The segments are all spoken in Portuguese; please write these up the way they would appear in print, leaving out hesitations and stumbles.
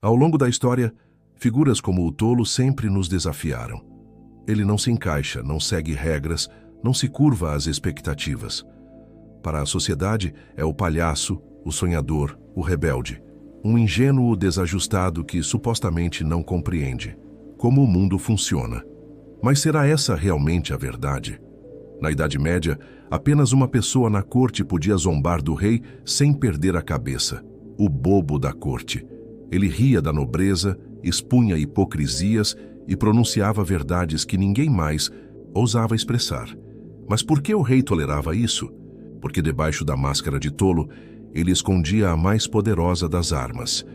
Ao longo da história, figuras como o tolo sempre nos desafiaram. Ele não se encaixa, não segue regras, não se curva às expectativas. Para a sociedade, é o palhaço, o sonhador, o rebelde, um ingênuo desajustado que supostamente não compreende como o mundo funciona. Mas será essa realmente a verdade? Na Idade Média, apenas uma pessoa na corte podia zombar do rei sem perder a cabeça: o bobo da corte. Ele ria da nobreza, expunha hipocrisias e pronunciava verdades que ninguém mais ousava expressar. Mas por que o rei tolerava isso? Porque debaixo da máscara de tolo, ele escondia a mais poderosa das armas,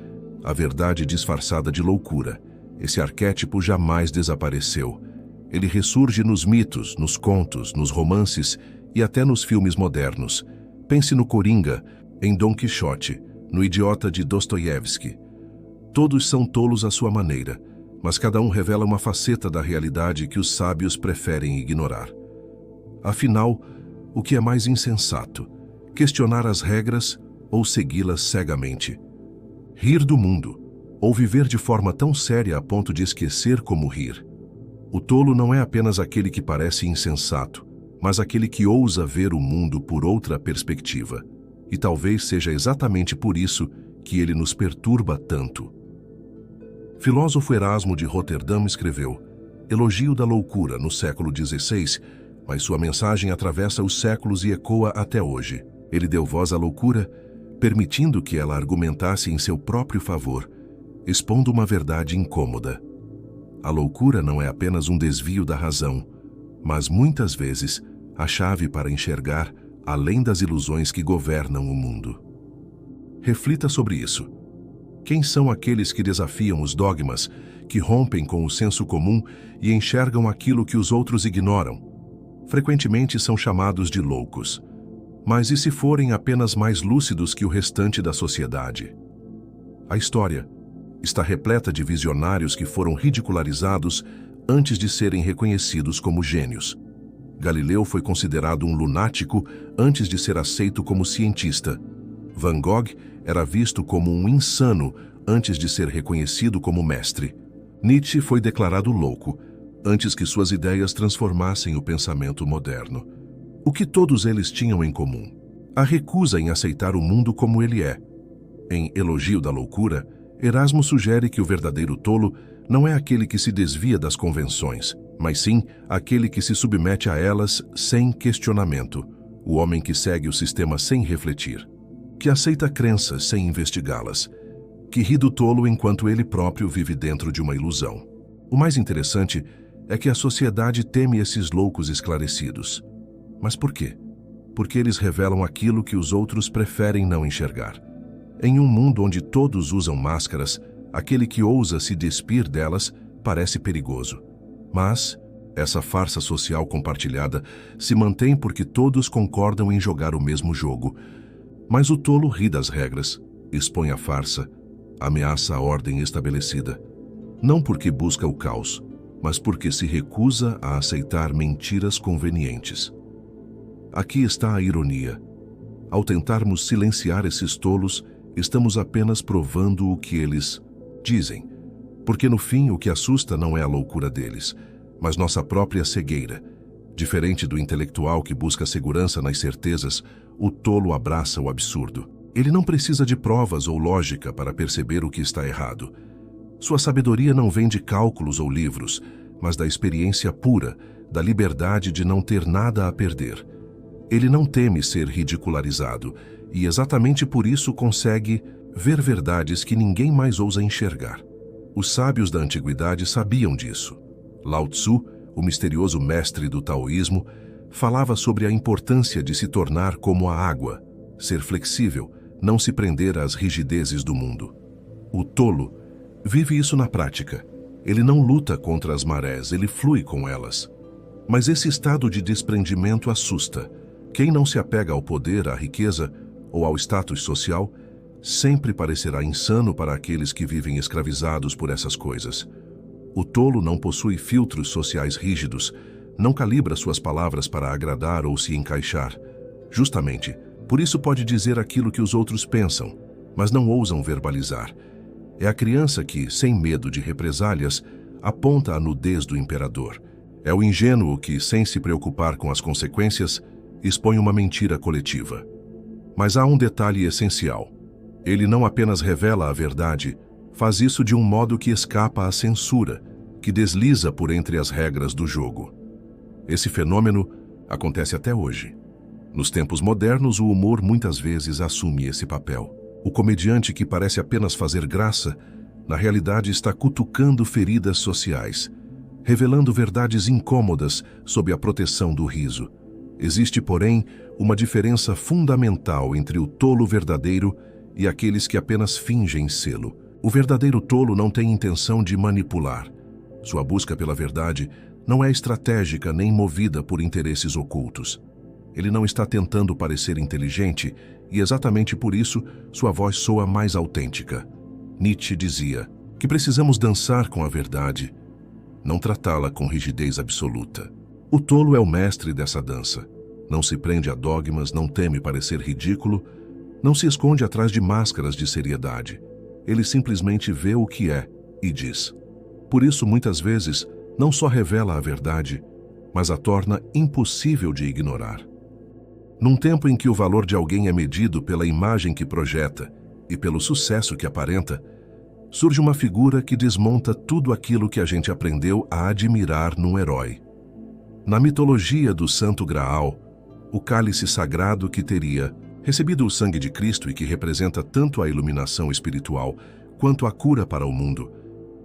a verdade disfarçada de loucura. Esse arquétipo jamais desapareceu. Ele ressurge nos mitos, nos contos, nos romances e até nos filmes modernos. Pense no Coringa, em Dom Quixote, no Idiota de Dostoiévski. Todos são tolos à sua maneira, mas cada um revela uma faceta da realidade que os sábios preferem ignorar. Afinal, o que é mais insensato? Questionar as regras ou segui-las cegamente? Rir do mundo, ou viver de forma tão séria a ponto de esquecer como rir? O tolo não é apenas aquele que parece insensato, mas aquele que ousa ver o mundo por outra perspectiva. E talvez seja exatamente por isso que ele nos perturba tanto. Filósofo Erasmo de Roterdão escreveu Elogio da Loucura no século XVI, mas sua mensagem atravessa os séculos e ecoa até hoje. Ele deu voz à loucura, permitindo que ela argumentasse em seu próprio favor, expondo uma verdade incômoda. A loucura não é apenas um desvio da razão, mas muitas vezes a chave para enxergar além das ilusões que governam o mundo. Reflita sobre isso. Quem são aqueles que desafiam os dogmas, que rompem com o senso comum e enxergam aquilo que os outros ignoram? Frequentemente são chamados de loucos. Mas e se forem apenas mais lúcidos que o restante da sociedade? A história está repleta de visionários que foram ridicularizados antes de serem reconhecidos como gênios. Galileu foi considerado um lunático antes de ser aceito como cientista. Van Gogh era visto como um insano antes de ser reconhecido como mestre. Nietzsche foi declarado louco antes que suas ideias transformassem o pensamento moderno. O que todos eles tinham em comum? A recusa em aceitar o mundo como ele é. Em Elogio da Loucura, Erasmo sugere que o verdadeiro tolo não é aquele que se desvia das convenções, mas sim aquele que se submete a elas sem questionamento, o homem que segue o sistema sem refletir, que aceita crenças sem investigá-las, que ri do tolo enquanto ele próprio vive dentro de uma ilusão. O mais interessante é que a sociedade teme esses loucos esclarecidos. Mas por quê? Porque eles revelam aquilo que os outros preferem não enxergar. Em um mundo onde todos usam máscaras, aquele que ousa se despir delas parece perigoso. Mas essa farsa social compartilhada se mantém porque todos concordam em jogar o mesmo jogo. Mas o tolo ri das regras, expõe a farsa, ameaça a ordem estabelecida. Não porque busca o caos, mas porque se recusa a aceitar mentiras convenientes. Aqui está a ironia. Ao tentarmos silenciar esses tolos, estamos apenas provando o que eles dizem. Porque no fim o que assusta não é a loucura deles, mas nossa própria cegueira. Diferente do intelectual que busca segurança nas certezas, o tolo abraça o absurdo. Ele não precisa de provas ou lógica para perceber o que está errado. Sua sabedoria não vem de cálculos ou livros, mas da experiência pura, da liberdade de não ter nada a perder. Ele não teme ser ridicularizado e exatamente por isso consegue ver verdades que ninguém mais ousa enxergar. Os sábios da antiguidade sabiam disso. Lao Tzu, o misterioso mestre do taoísmo, falava sobre a importância de se tornar como a água, ser flexível, não se prender às rigidezes do mundo. O tolo vive isso na prática. Ele não luta contra as marés, ele flui com elas. Mas esse estado de desprendimento assusta. Quem não se apega ao poder, à riqueza ou ao status social, sempre parecerá insano para aqueles que vivem escravizados por essas coisas. O tolo não possui filtros sociais rígidos, não calibra suas palavras para agradar ou se encaixar. Justamente, por isso pode dizer aquilo que os outros pensam, mas não ousam verbalizar. É a criança que, sem medo de represálias, aponta a nudez do imperador. É o ingênuo que, sem se preocupar com as consequências, expõe uma mentira coletiva. Mas há um detalhe essencial. Ele não apenas revela a verdade, faz isso de um modo que escapa à censura, que desliza por entre as regras do jogo. Esse fenômeno acontece até hoje. Nos tempos modernos, o humor muitas vezes assume esse papel. O comediante que parece apenas fazer graça, na realidade está cutucando feridas sociais, revelando verdades incômodas sob a proteção do riso. Existe, porém, uma diferença fundamental entre o tolo verdadeiro e aqueles que apenas fingem sê-lo. O verdadeiro tolo não tem intenção de manipular. Sua busca pela verdade não é estratégica nem movida por interesses ocultos. Ele não está tentando parecer inteligente e, exatamente por isso, sua voz soa mais autêntica. Nietzsche dizia que precisamos dançar com a verdade, não tratá-la com rigidez absoluta. O tolo é o mestre dessa dança. Não se prende a dogmas, não teme parecer ridículo, não se esconde atrás de máscaras de seriedade. Ele simplesmente vê o que é e diz. Por isso, muitas vezes, não só revela a verdade, mas a torna impossível de ignorar. Num tempo em que o valor de alguém é medido pela imagem que projeta e pelo sucesso que aparenta, surge uma figura que desmonta tudo aquilo que a gente aprendeu a admirar num herói. Na mitologia do Santo Graal, o cálice sagrado que teria recebido o sangue de Cristo e que representa tanto a iluminação espiritual quanto a cura para o mundo,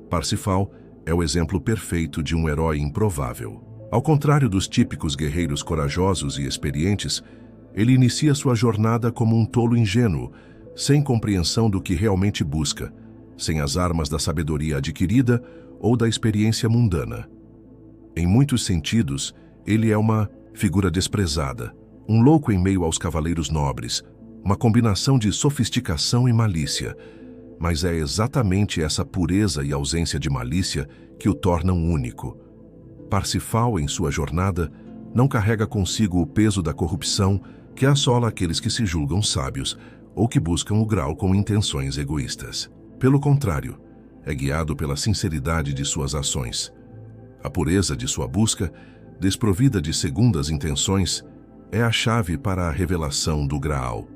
Parsifal é o exemplo perfeito de um herói improvável. Ao contrário dos típicos guerreiros corajosos e experientes, ele inicia sua jornada como um tolo ingênuo, sem compreensão do que realmente busca, sem as armas da sabedoria adquirida ou da experiência mundana. Em muitos sentidos, ele é uma figura desprezada, um louco em meio aos cavaleiros nobres, uma combinação de sofisticação e malícia, mas é exatamente essa pureza e ausência de malícia que o tornam único. Parsifal, em sua jornada, não carrega consigo o peso da corrupção que assola aqueles que se julgam sábios ou que buscam o grau com intenções egoístas. Pelo contrário, é guiado pela sinceridade de suas ações. A pureza de sua busca, desprovida de segundas intenções, é a chave para a revelação do Graal.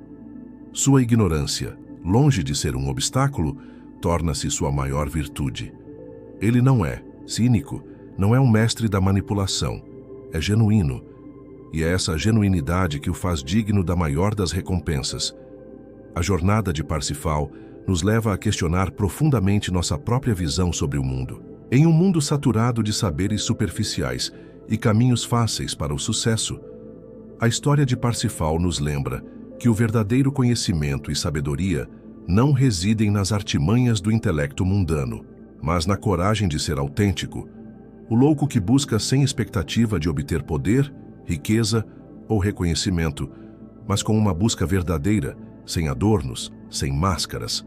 Sua ignorância, longe de ser um obstáculo, torna-se sua maior virtude. Ele não é cínico, não é um mestre da manipulação, é genuíno, e é essa genuinidade que o faz digno da maior das recompensas. A jornada de Parsifal nos leva a questionar profundamente nossa própria visão sobre o mundo. Em um mundo saturado de saberes superficiais e caminhos fáceis para o sucesso, a história de Parsifal nos lembra que o verdadeiro conhecimento e sabedoria não residem nas artimanhas do intelecto mundano, mas na coragem de ser autêntico, o louco que busca sem expectativa de obter poder, riqueza ou reconhecimento, mas com uma busca verdadeira, sem adornos, sem máscaras.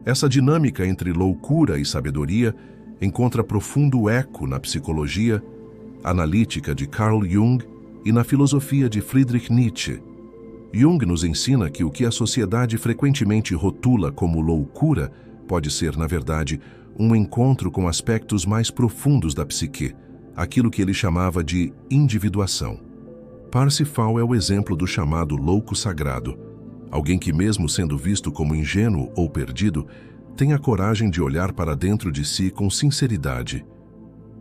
Essa dinâmica entre loucura e sabedoria encontra profundo eco na psicologia analítica de Carl Jung e na filosofia de Friedrich Nietzsche. Jung nos ensina que o que a sociedade frequentemente rotula como loucura pode ser, na verdade, um encontro com aspectos mais profundos da psique, aquilo que ele chamava de individuação. Parsifal é o exemplo do chamado louco sagrado, alguém que, mesmo sendo visto como ingênuo ou perdido, tem a coragem de olhar para dentro de si com sinceridade.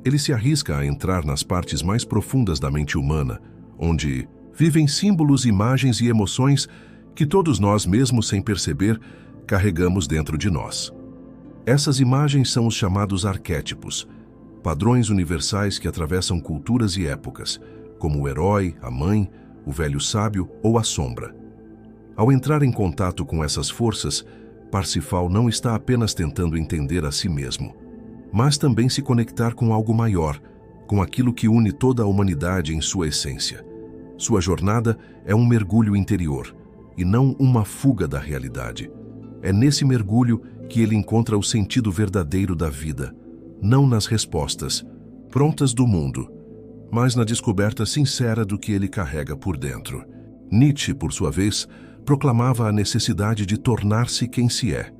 Ele se arrisca a entrar nas partes mais profundas da mente humana, onde vivem símbolos, imagens e emoções que todos nós, mesmo sem perceber, carregamos dentro de nós. Essas imagens são os chamados arquétipos, padrões universais que atravessam culturas e épocas, como o herói, a mãe, o velho sábio ou a sombra. Ao entrar em contato com essas forças, Parsifal não está apenas tentando entender a si mesmo, mas também se conectar com algo maior, com aquilo que une toda a humanidade em sua essência. Sua jornada é um mergulho interior, e não uma fuga da realidade. É nesse mergulho que ele encontra o sentido verdadeiro da vida, não nas respostas prontas do mundo, mas na descoberta sincera do que ele carrega por dentro. Nietzsche, por sua vez, proclamava a necessidade de tornar-se quem se é.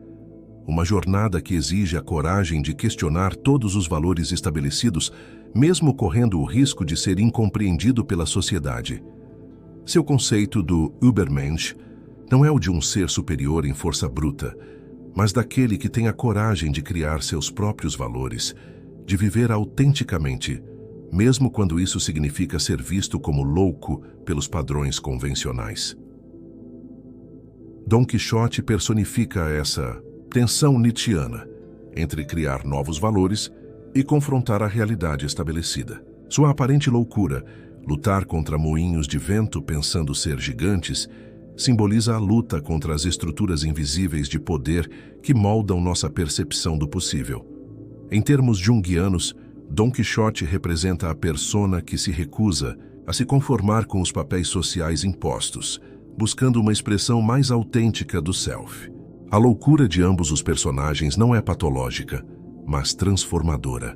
uma jornada que exige a coragem de questionar todos os valores estabelecidos, mesmo correndo o risco de ser incompreendido pela sociedade. Seu conceito do Übermensch não é o de um ser superior em força bruta, mas daquele que tem a coragem de criar seus próprios valores, de viver autenticamente, mesmo quando isso significa ser visto como louco pelos padrões convencionais. Dom Quixote personifica essa tensão nietzschiana entre criar novos valores e confrontar a realidade estabelecida. Sua aparente loucura, lutar contra moinhos de vento pensando ser gigantes, simboliza a luta contra as estruturas invisíveis de poder que moldam nossa percepção do possível. Em termos junguianos, Dom Quixote representa a persona que se recusa a se conformar com os papéis sociais impostos, buscando uma expressão mais autêntica do self. A loucura de ambos os personagens não é patológica, mas transformadora.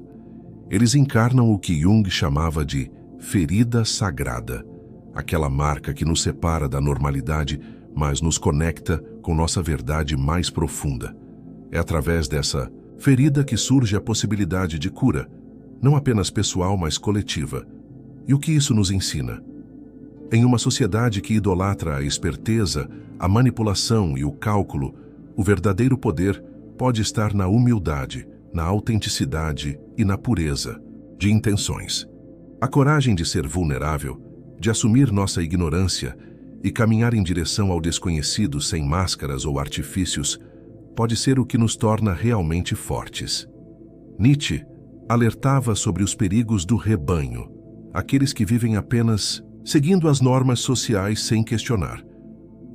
Eles encarnam o que Jung chamava de ferida sagrada, aquela marca que nos separa da normalidade, mas nos conecta com nossa verdade mais profunda. É através dessa ferida que surge a possibilidade de cura, não apenas pessoal, mas coletiva. E o que isso nos ensina? Em uma sociedade que idolatra a esperteza, a manipulação e o cálculo, o verdadeiro poder pode estar na humildade, na autenticidade e na pureza de intenções. A coragem de ser vulnerável, de assumir nossa ignorância e caminhar em direção ao desconhecido sem máscaras ou artifícios, pode ser o que nos torna realmente fortes. Nietzsche alertava sobre os perigos do rebanho, aqueles que vivem apenas seguindo as normas sociais sem questionar.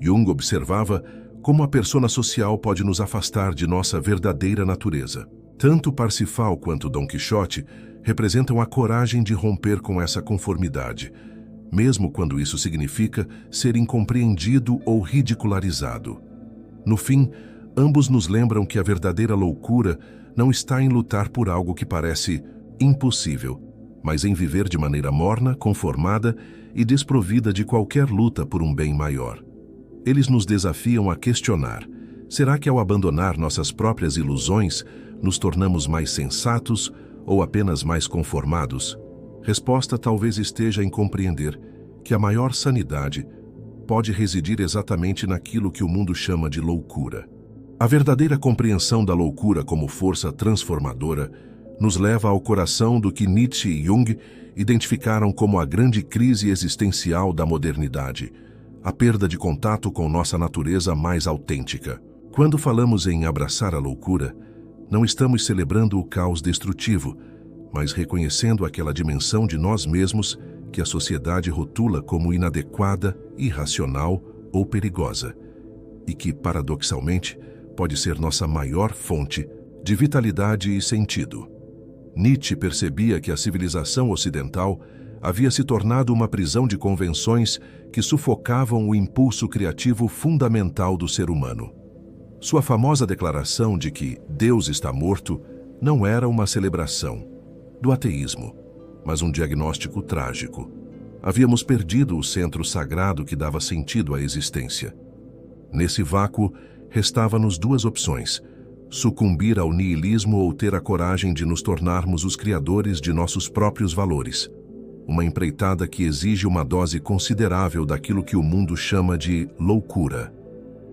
Jung observava como a persona social pode nos afastar de nossa verdadeira natureza. Tanto Parsifal quanto Dom Quixote representam a coragem de romper com essa conformidade, mesmo quando isso significa ser incompreendido ou ridicularizado. No fim, ambos nos lembram que a verdadeira loucura não está em lutar por algo que parece impossível, mas em viver de maneira morna, conformada e desprovida de qualquer luta por um bem maior. Eles nos desafiam a questionar: será que ao abandonar nossas próprias ilusões, nos tornamos mais sensatos ou apenas mais conformados? Resposta talvez esteja em compreender que a maior sanidade pode residir exatamente naquilo que o mundo chama de loucura. A verdadeira compreensão da loucura como força transformadora nos leva ao coração do que Nietzsche e Jung identificaram como a grande crise existencial da modernidade, a perda de contato com nossa natureza mais autêntica. Quando falamos em abraçar a loucura, não estamos celebrando o caos destrutivo, mas reconhecendo aquela dimensão de nós mesmos que a sociedade rotula como inadequada, irracional ou perigosa, e que, paradoxalmente, pode ser nossa maior fonte de vitalidade e sentido. Nietzsche percebia que a civilização ocidental havia se tornado uma prisão de convenções que sufocavam o impulso criativo fundamental do ser humano. Sua famosa declaração de que Deus está morto não era uma celebração do ateísmo, mas um diagnóstico trágico. Havíamos perdido o centro sagrado que dava sentido à existência. Nesse vácuo, restava-nos duas opções: sucumbir ao niilismo ou ter a coragem de nos tornarmos os criadores de nossos próprios valores. Uma empreitada que exige uma dose considerável daquilo que o mundo chama de loucura.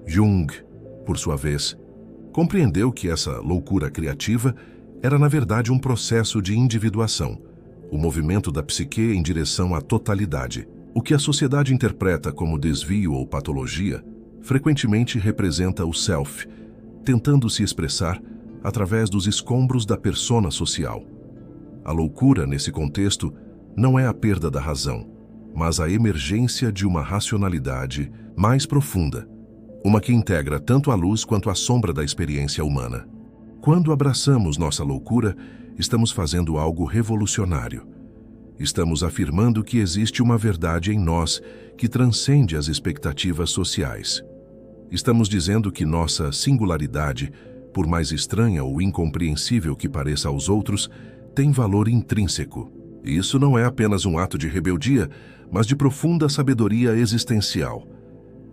Jung, por sua vez, compreendeu que essa loucura criativa era na verdade um processo de individuação, o movimento da psique em direção à totalidade. O que a sociedade interpreta como desvio ou patologia frequentemente representa o self, tentando se expressar através dos escombros da persona social. A loucura, nesse contexto, não é a perda da razão, mas a emergência de uma racionalidade mais profunda, uma que integra tanto a luz quanto a sombra da experiência humana. Quando abraçamos nossa loucura, estamos fazendo algo revolucionário. Estamos afirmando que existe uma verdade em nós que transcende as expectativas sociais. Estamos dizendo que nossa singularidade, por mais estranha ou incompreensível que pareça aos outros, tem valor intrínseco. E isso não é apenas um ato de rebeldia, mas de profunda sabedoria existencial.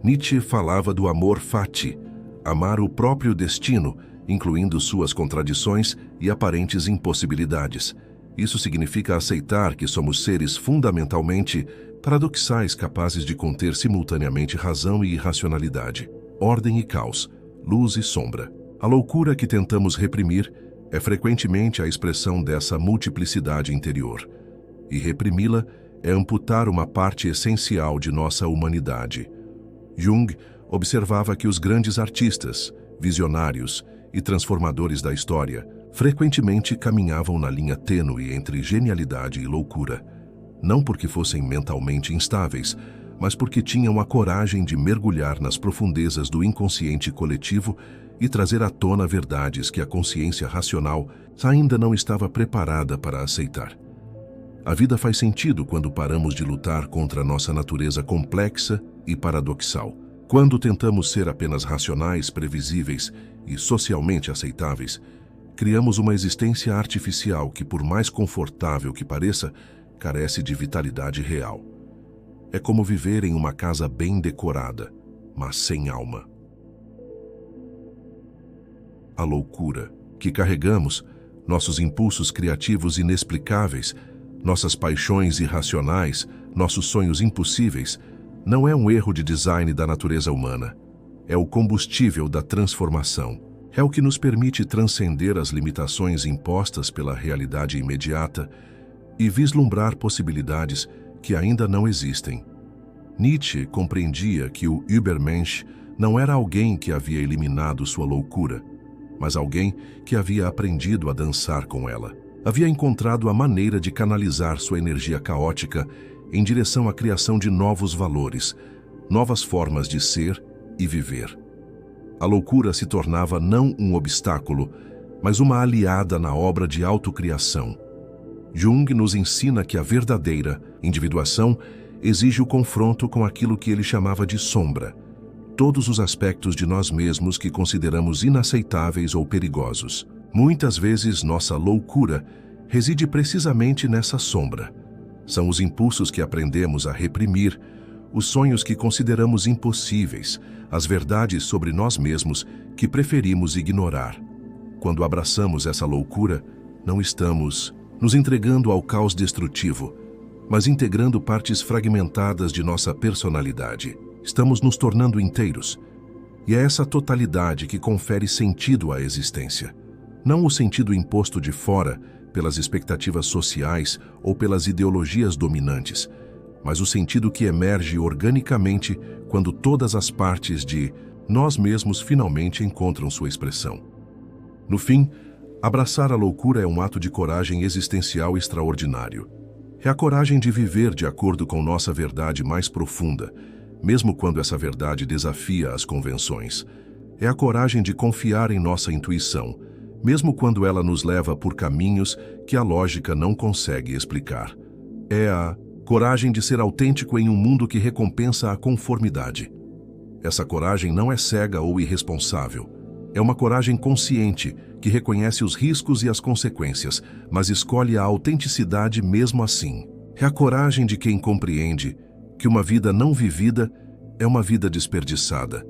Nietzsche falava do amor fati, amar o próprio destino, incluindo suas contradições e aparentes impossibilidades. Isso significa aceitar que somos seres fundamentalmente paradoxais, capazes de conter simultaneamente razão e irracionalidade, ordem e caos, luz e sombra. A loucura que tentamos reprimir é frequentemente a expressão dessa multiplicidade interior. E reprimi-la é amputar uma parte essencial de nossa humanidade. Jung observava que os grandes artistas, visionários e transformadores da história frequentemente caminhavam na linha tênue entre genialidade e loucura, não porque fossem mentalmente instáveis, mas porque tinham a coragem de mergulhar nas profundezas do inconsciente coletivo e trazer à tona verdades que a consciência racional ainda não estava preparada para aceitar. A vida faz sentido quando paramos de lutar contra nossa natureza complexa e paradoxal. Quando tentamos ser apenas racionais, previsíveis e socialmente aceitáveis, criamos uma existência artificial que, por mais confortável que pareça, carece de vitalidade real. É como viver em uma casa bem decorada, mas sem alma. A loucura que carregamos, nossos impulsos criativos inexplicáveis, nossas paixões irracionais, nossos sonhos impossíveis, não é um erro de design da natureza humana. É o combustível da transformação. É o que nos permite transcender as limitações impostas pela realidade imediata e vislumbrar possibilidades que ainda não existem. Nietzsche compreendia que o Übermensch não era alguém que havia eliminado sua loucura, mas alguém que havia aprendido a dançar com ela. Havia encontrado a maneira de canalizar sua energia caótica em direção à criação de novos valores, novas formas de ser e viver. A loucura se tornava não um obstáculo, mas uma aliada na obra de autocriação. Jung nos ensina que a verdadeira individuação exige o confronto com aquilo que ele chamava de sombra, todos os aspectos de nós mesmos que consideramos inaceitáveis ou perigosos. Muitas vezes nossa loucura reside precisamente nessa sombra. São os impulsos que aprendemos a reprimir, os sonhos que consideramos impossíveis, as verdades sobre nós mesmos que preferimos ignorar. Quando abraçamos essa loucura, não estamos nos entregando ao caos destrutivo, mas integrando partes fragmentadas de nossa personalidade. Estamos nos tornando inteiros. E é essa totalidade que confere sentido à existência. Não o sentido imposto de fora, pelas expectativas sociais ou pelas ideologias dominantes, mas o sentido que emerge organicamente quando todas as partes de nós mesmos finalmente encontram sua expressão. No fim, abraçar a loucura é um ato de coragem existencial extraordinário. É a coragem de viver de acordo com nossa verdade mais profunda, mesmo quando essa verdade desafia as convenções. É a coragem de confiar em nossa intuição, mesmo quando ela nos leva por caminhos que a lógica não consegue explicar. É a coragem de ser autêntico em um mundo que recompensa a conformidade. Essa coragem não é cega ou irresponsável. É uma coragem consciente, que reconhece os riscos e as consequências, mas escolhe a autenticidade mesmo assim. É a coragem de quem compreende que uma vida não vivida é uma vida desperdiçada,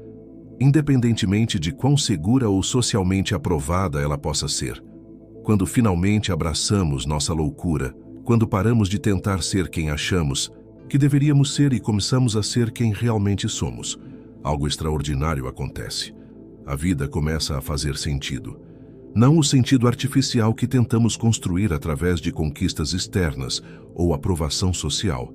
independentemente de quão segura ou socialmente aprovada ela possa ser. Quando finalmente abraçamos nossa loucura, quando paramos de tentar ser quem achamos que deveríamos ser e começamos a ser quem realmente somos, algo extraordinário acontece. A vida começa a fazer sentido. Não o sentido artificial que tentamos construir através de conquistas externas ou aprovação social,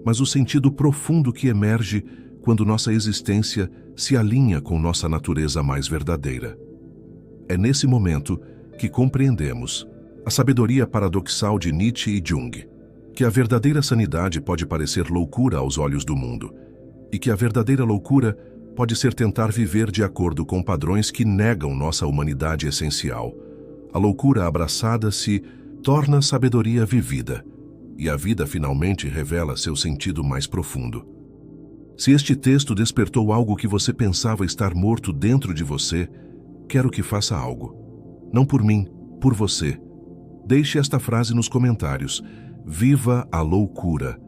mas o sentido profundo que emerge quando nossa existência se alinha com nossa natureza mais verdadeira. É nesse momento que compreendemos a sabedoria paradoxal de Nietzsche e Jung, que a verdadeira sanidade pode parecer loucura aos olhos do mundo, e que a verdadeira loucura pode ser tentar viver de acordo com padrões que negam nossa humanidade essencial. A loucura abraçada se torna sabedoria vivida, e a vida finalmente revela seu sentido mais profundo. Se este texto despertou algo que você pensava estar morto dentro de você, quero que faça algo. Não por mim, por você. Deixe esta frase nos comentários. Viva a loucura.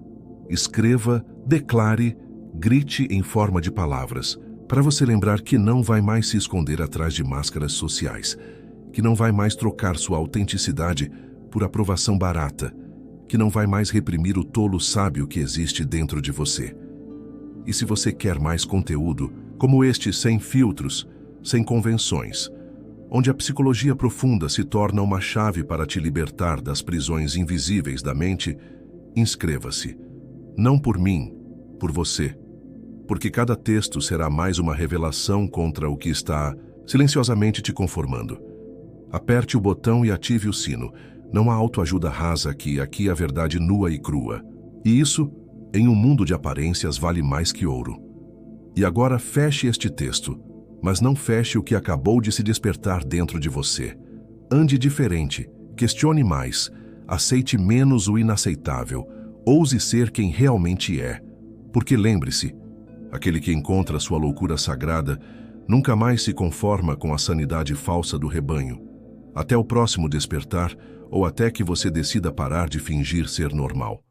Escreva, declare, grite em forma de palavras. Para você lembrar que não vai mais se esconder atrás de máscaras sociais, que não vai mais trocar sua autenticidade por aprovação barata, que não vai mais reprimir o tolo sábio que existe dentro de você. E se você quer mais conteúdo, como este sem filtros, sem convenções, onde a psicologia profunda se torna uma chave para te libertar das prisões invisíveis da mente, inscreva-se. Não por mim, por você. Porque cada texto será mais uma revelação contra o que está silenciosamente te conformando. Aperte o botão e ative o sino. Não há autoajuda rasa aqui a verdade nua e crua. E isso, em um mundo de aparências, vale mais que ouro. E agora feche este texto, mas não feche o que acabou de se despertar dentro de você. Ande diferente, questione mais, aceite menos o inaceitável, ouse ser quem realmente é. Porque lembre-se, aquele que encontra sua loucura sagrada nunca mais se conforma com a sanidade falsa do rebanho. Até o próximo despertar, ou até que você decida parar de fingir ser normal.